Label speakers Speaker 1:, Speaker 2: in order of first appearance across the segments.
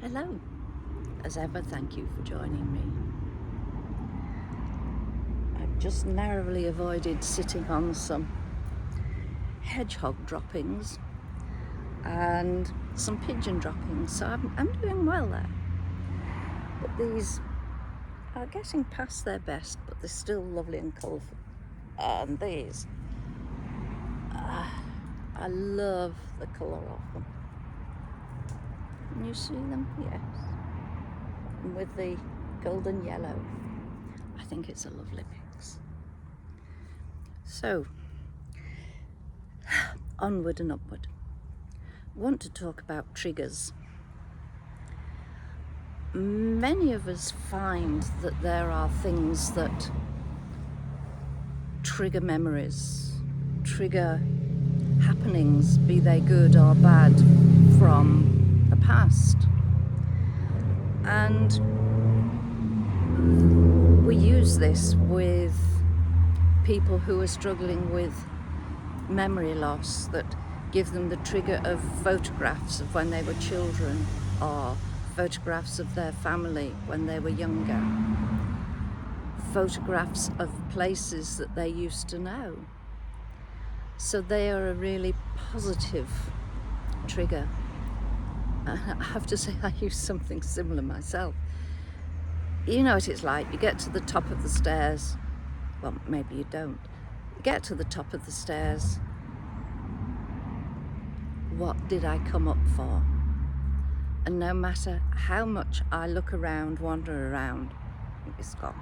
Speaker 1: Hello. As ever, thank you for joining me. I've just narrowly avoided sitting on some hedgehog droppings and some pigeon droppings, so I'm doing well there. But these are getting past their best, but they're still lovely and colourful. And these, I love the colour of them. Can you see them? Yes. And with the golden yellow, I think it's a lovely mix. So, onward and upward. I want to talk about triggers. Many of us find that there are things that trigger memories, trigger happenings, be they good or bad, from the past. And we use this with people who are struggling with memory loss, that give them the trigger of photographs of when they were children or photographs of their family when they were younger, photographs of places that they used to know. So they are a really positive trigger. I have to say, I use something similar myself. You know what it's like, you get to the top of the stairs, well, maybe you don't. You get to the top of the stairs, what did I come up for? And no matter how much I look around, wander around, it's gone.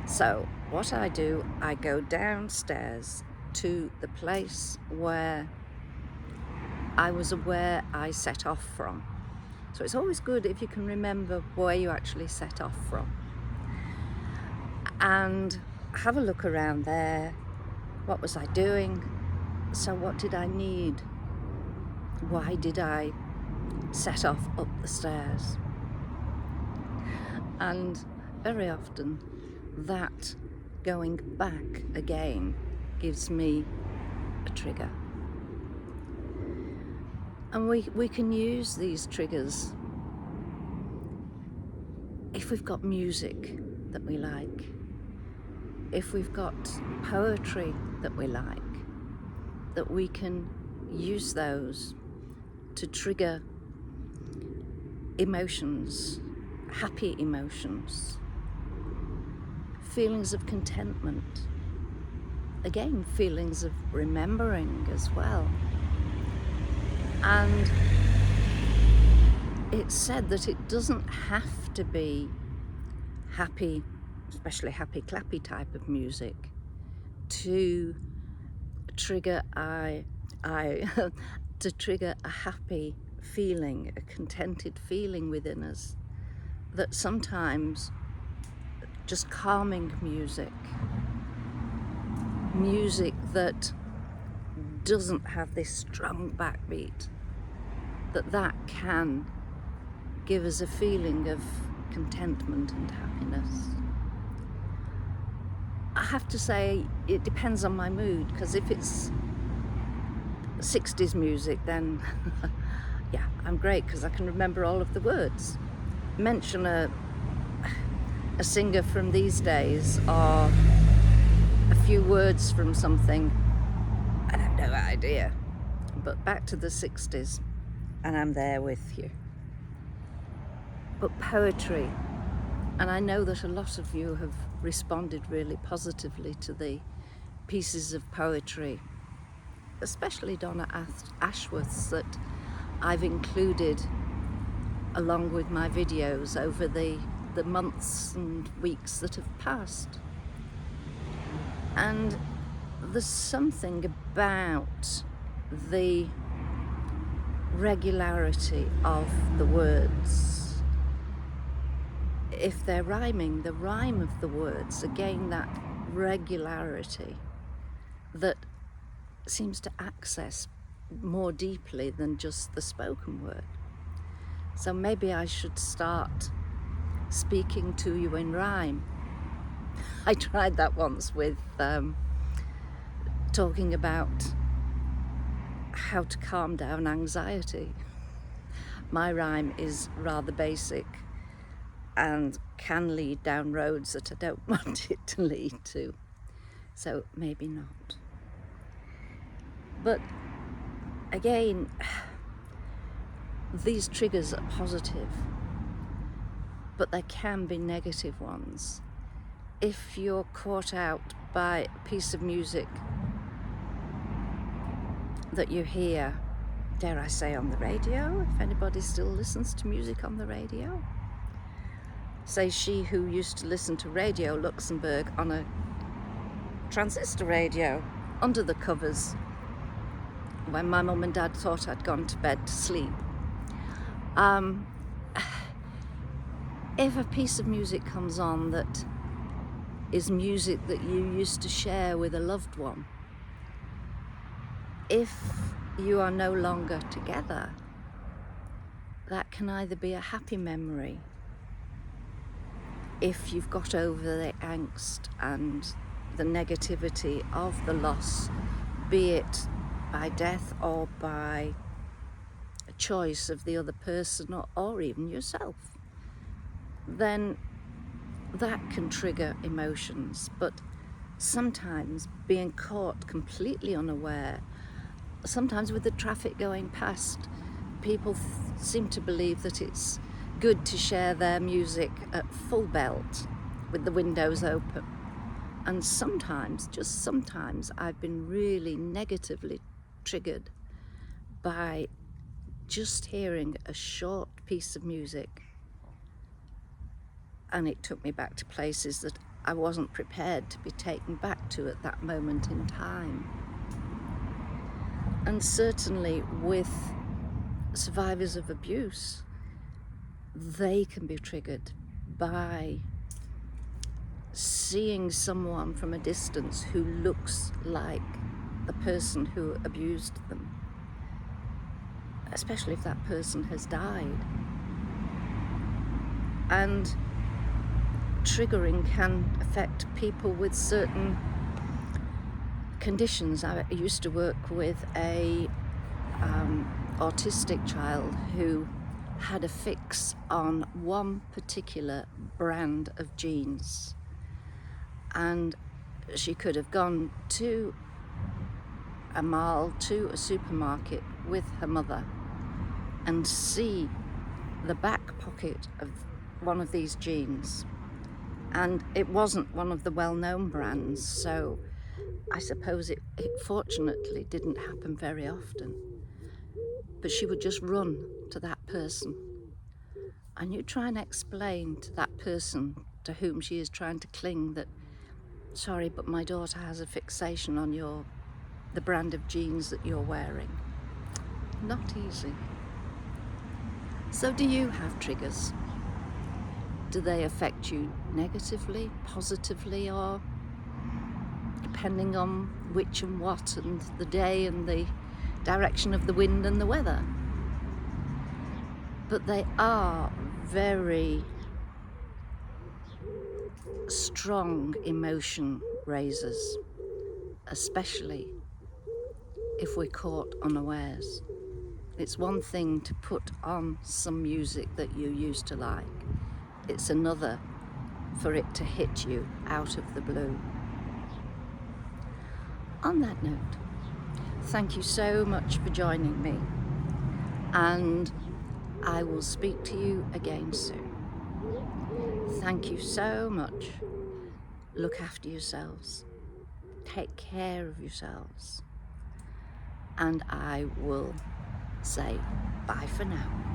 Speaker 1: So what I do, I go downstairs to the place where I was aware I set off from. So it's always good if you can remember where you actually set off from. And have a look around there. What was I doing? So what did I need? Why did I set off up the stairs? And very often that going back again gives me a trigger. And we can use these triggers if we've got music that we like, if we've got poetry that we like, that we can use those to trigger emotions, happy emotions, feelings of contentment, again, feelings of remembering as well. And it's said that it doesn't have to be happy, especially happy clappy type of music, to trigger to trigger a happy feeling, a contented feeling within us. That sometimes just calming music that doesn't have this strong backbeat, that can give us a feeling of contentment and happiness. I have to say it depends on my mood, because if it's 60s music, then yeah, I'm great because I can remember all of the words. Mention a singer from these days or a few words from something, I have no idea. But back to the 60s and I'm there with you. But poetry, and I know that a lot of you have responded really positively to the pieces of poetry, especially Donna Ashworth's, that I've included along with my videos over the months and weeks that have passed. And there's something about the regularity of the words. If they're rhyming, the rhyme of the words, again, that regularity that seems to access more deeply than just the spoken word. So maybe I should start speaking to you in rhyme. I tried that once with talking about how to calm down anxiety. my rhyme is rather basic and can lead down roads that I don't want it to lead to. So maybe not. But again, these triggers are positive, but there can be negative ones. If you're caught out by a piece of music that you hear, dare I say, on the radio, if anybody still listens to music on the radio, say she who used to listen to Radio Luxembourg on a transistor radio under the covers when my mum and dad thought I'd gone to bed to sleep. If a piece of music comes on that is music that you used to share with a loved one, if you are no longer together, that can either be a happy memory if you've got over the angst and the negativity of the loss, be it by death or by a choice of the other person or even yourself, then that can trigger emotions. But sometimes being caught completely unaware, sometimes with the traffic going past, people seem to believe that it's good to share their music at full belt with the windows open. And sometimes, just sometimes, I've been really negatively triggered by just hearing a short piece of music, and it took me back to places that I wasn't prepared to be taken back to at that moment in time. And certainly with survivors of abuse, they can be triggered by seeing someone from a distance who looks like the person who abused them, especially if that person has died. And triggering can affect people with certain conditions. I used to work with a autistic child who had a fix on one particular brand of jeans, and she could have gone to a mall, to a supermarket with her mother and see the back pocket of one of these jeans, and it wasn't one of the well-known brands, so I suppose it fortunately didn't happen very often. But she would just run to that person, and you try and explain to that person to whom she is trying to cling that, sorry, but my daughter has a fixation on the brand of jeans that you're wearing. Not easy. So do you have triggers? Do they affect you negatively, positively, or depending on which and what and the day and the direction of the wind and the weather? But they are very strong emotion raisers, especially if we're caught unawares. It's one thing to put on some music that you used to like. It's another for it to hit you out of the blue. On that note, thank you so much for joining me, and I will speak to you again soon. Thank you so much. Look after yourselves. Take care of yourselves. And I will say bye for now.